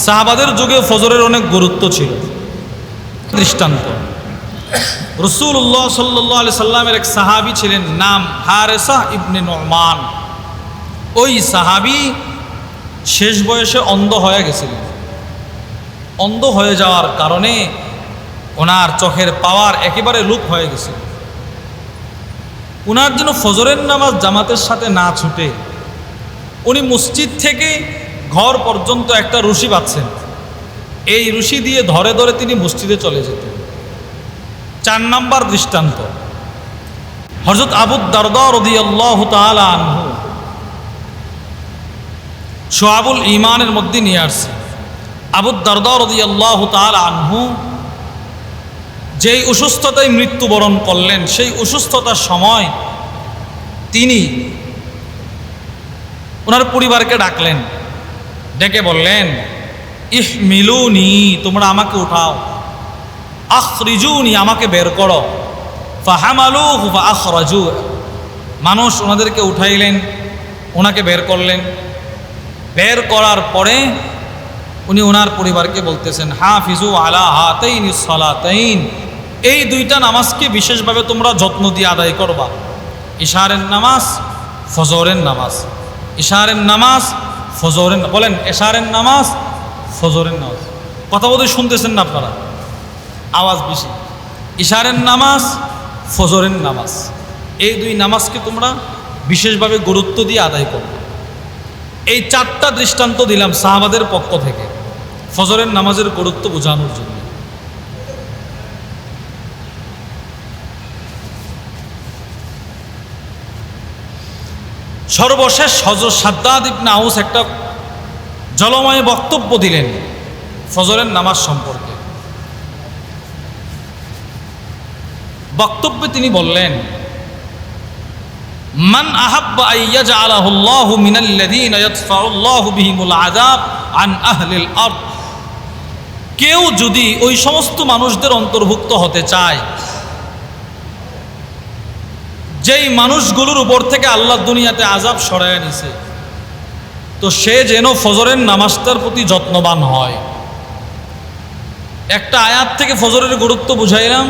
সাহাবাদের যুগে ফজরের অনেক গুরুত্ব ছিল। দৃষ্টান্ত, রাসূলুল্লাহ সাল্লাল্লাহু আলাইহি সাল্লামের এক সাহাবী ছিলেন, নাম হারেসা ইবনে নুমান। ওই সাহাবী শেষ বয়সে অন্ধ হয়ে গেছিলেন। অন্ধ হয়ে যাওয়ার কারণে ওনার চোখের পাওয়ার একেবারে লোপ হয়ে গেছিল। ওনার জন্য ফজরের নামাজ জামাতের সাথে না ছুটে উনি মসজিদ থেকে ঘর পর্যন্ত একটা রশি বাঁধছেন। এই রশি দিয়ে ধরে ধরে তিনি মসজিদে চলে যেতেন। 4 নাম্বার দৃষ্টান্ত, হযরত আবু দারদা রাদিয়াল্লাহু তাআলা আনহু শুআবুল ঈমানের মধ্যে নিয়ে আসছে। আবু দারদা রাদিয়াল্লাহু তাআলা আনহু যেই অসুস্থতায় মৃত্যুবরণ করলেন, সেই অসুস্থতার সময় তিনি ওনার পরিবারকে ডাকলেন, ডেকে বললেন, ইহমিলুনি, তোমরা আমাকে উঠাও, আখরিজুনি, আমাকে বের করো, ফাহামালুহু ফাআখরাজু, মানুষ ওনাদেরকে উঠাইলেন, ওনাকে বের করলেন। বের করার পরে উনি ওনার পরিবারকে বলতেছেন, হাফিজু আলা হাতাইনিস সালাতাইন, এই 2টা নামাজকে বিশেষভাবে তোমরা যত্ন দিয়ে আদায় করবা। ইশারের নামাজ, ফজরের নামাজ। ইশারের নামাজ, ফজরের, বলেন এশারের নামাজ, ফজরের নামাজ। কথা বলতে শুনতেছেন না আপনারা? আওয়াজ বেশি। ইশারের নামাজ, ফজরের নামাজ, এই 2 নামাজকে তোমরা বিশেষভাবে গুরুত্ব দিয়ে আদায় করবে। এই 4টা দৃষ্টান্ত দিলাম সাহাবাদের পক্ষ থেকে ফজরের নামাজের গুরুত্ব বোঝানোর জন্য। সর্বশেষ হযরত শাদ্দাদ ইবনে আউস একটা জলময় বক্তব্য দিলেন ফজরের নামাজ সম্পর্কে। বক্তব্যে তিনি বললেন, মান আহাব্বা আইয়াজআলাহুল্লাহু মিনাল্লাযীনা ইয়াদফাউল্লাহু বিহিমুল আযাব আন আহলিল আরদ, কেউ যদি ওই সমস্ত মানুষদের অন্তর্ভুক্ত হতে চায় যেই মানুষগুলোর উপর থেকে আল্লাহ দুনিয়াতে আযাব সরায় নিছে, তো সে যেন ফজরের নামাজটার প্রতি যত্নবান হয়। একটা আয়াত থেকে ফজরের গুরুত্ব বুঝাইলাম,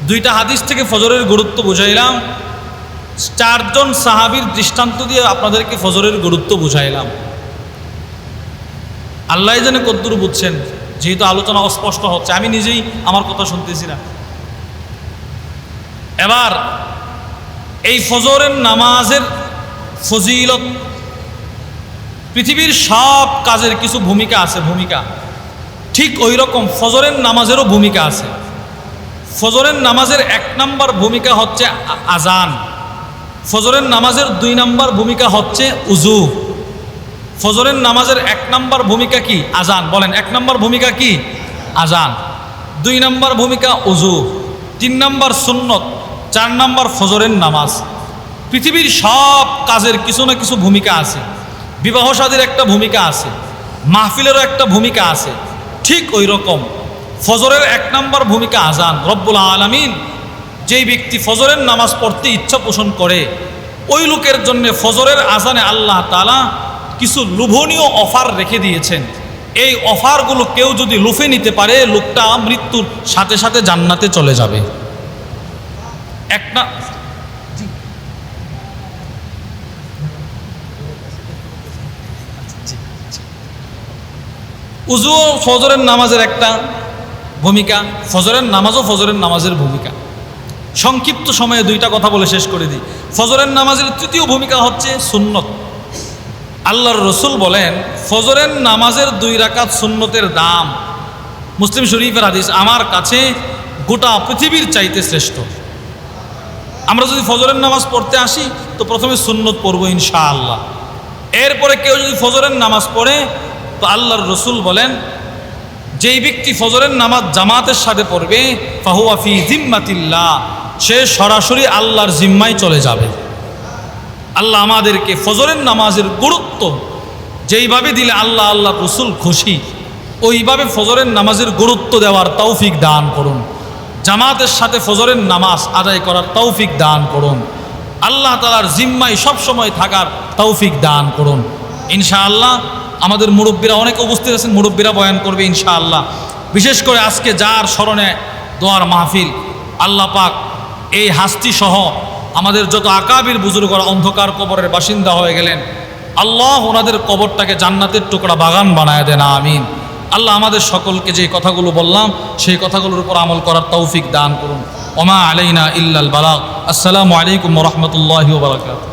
2টা হাদিস থেকে ফজরের গুরুত্ব বুঝাইলাম, 4 জন সাহাবীর দৃষ্টান্ত দিয়ে আপনাদেরকে ফজরের গুরুত্ব বুঝাইলাম। আল্লাহ জানে কতদূর বুঝছেন, যেহেতু আলোচনা অস্পষ্ট হচ্ছে, আমি নিজেই আমার কথা শুনতেছি না। এবার এই ফজরের নামাজের ফজিলত, পৃথিবীর সব কাজের কিছু ভূমিকা আছে, ভূমিকা ঠিক ওই রকম ফজরের নামাজেরও ভূমিকা আছে। ফজরের নামাজের 1 নাম্বার ভূমিকা হচ্ছে আজান। ফজরের নামাজের 2 নাম্বার ভূমিকা হচ্ছে উজু। ফজরের নামাজের 1 নাম্বার ভূমিকা কি? আজান। বলেন 1 নাম্বার ভূমিকা কি? আজান। 2 নাম্বার ভূমিকা উজু, 3 নাম্বার সুন্নত, 4 নাম্বার ফজরের নামাজ। পৃথিবীর সব কাজের কিছু না কিছু ভূমিকা আছে। বিবাহ শাদীর একটা ভূমিকা আছে, মাহফিলেরও একটা ভূমিকা আছে। ঠিক ওই রকম ফজরের 1 নাম্বার ভূমিকা আজান। রব্বুল আলামিন যেই ব্যক্তি ফজরের নামাজ পড়তে ইচ্ছা পোষণ করে, ওই লোকের জন্য ফজরের আজানে আল্লাহ তাআলা কিছু লোভনীয় অফার রেখে দিয়েছেন। এই অফারগুলো কেউ যদি লুফে নিতে পারে, লোকটা মৃত্যুর সাথে সাথে জান্নাতে চলে যাবে। একটা উজু ফজরের নামাজের একটা ভূমিকা, ফজরের নামাজও ফজরের নামাজের ভূমিকা। সংক্ষিপ্ত সময়ে 2টা কথা বলে শেষ করে দিই। ফজরের নামাজের 3য় ভূমিকা হচ্ছে সুন্নত। আল্লাহর রসুল বলেন, ফজরের নামাজের 2 রাকাত সুন্নতের দাম, মুসলিম শরীফের হাদিস, আমার কাছে গোটা পৃথিবীর চাইতে শ্রেষ্ঠ। আমরা যদি ফজরের নামাজ পড়তে আসি তো প্রথমে সুন্নত পড়বো ইনশাআল্লাহ। এরপরে কেউ যদি ফজরের নামাজ পড়ে, তো আল্লাহর রসুল বলেন, যেই ব্যক্তি ফজরের নামাজ জামাতের সাথে পড়বে, ফাহুয়া ফি জিম্মাতিল্লাহ, সে সরাসরি আল্লাহর জিম্মায় চলে যাবে। আল্লাহ আমাদেরকে ফজরের নামাজের গুরুত্ব যেইভাবে দিলে আল্লাহ আল্লাহ রসুল খুশি, ওইভাবে ফজরের নামাজের গুরুত্ব দেওয়ার তৌফিক দান করুন। জামাতের সাথে ফজরের নামাজ আদায় করার তৌফিক দান করুন। আল্লাহ তাআলার জিম্মায় সবসময় থাকার তৌফিক দান করুন। ইনশাআল্লাহ আমাদের মুরব্বীরা অনেকে উপস্থিত আছেন, মুরব্বীরা বয়ান করবে ইনশাআল্লাহ। বিশেষ করে আজকে যার স্মরণে দোয়ার মাহফিল, আল্লাহ পাক এই হাস্তি সহ আমাদের যত আকাবির বুজুর্গরা অন্ধকার কবরের বাসিন্দা হয়ে গেলেন, আল্লাহ ওনাদের কবরটাকে জান্নাতের টুকরা বাগান বানায় দেন, আমিন। আল্লাহ আমাদের সকলকে যে কথাগুলো বললাম সেই কথাগুলোর উপর আমল করার তৌফিক দান করুন। ওমা আলাইনা ইল্লাল বালাগ। আসসালামু আলাইকুম ওয়া রাহমাতুল্লাহি ওয়া বারাকাতুহু।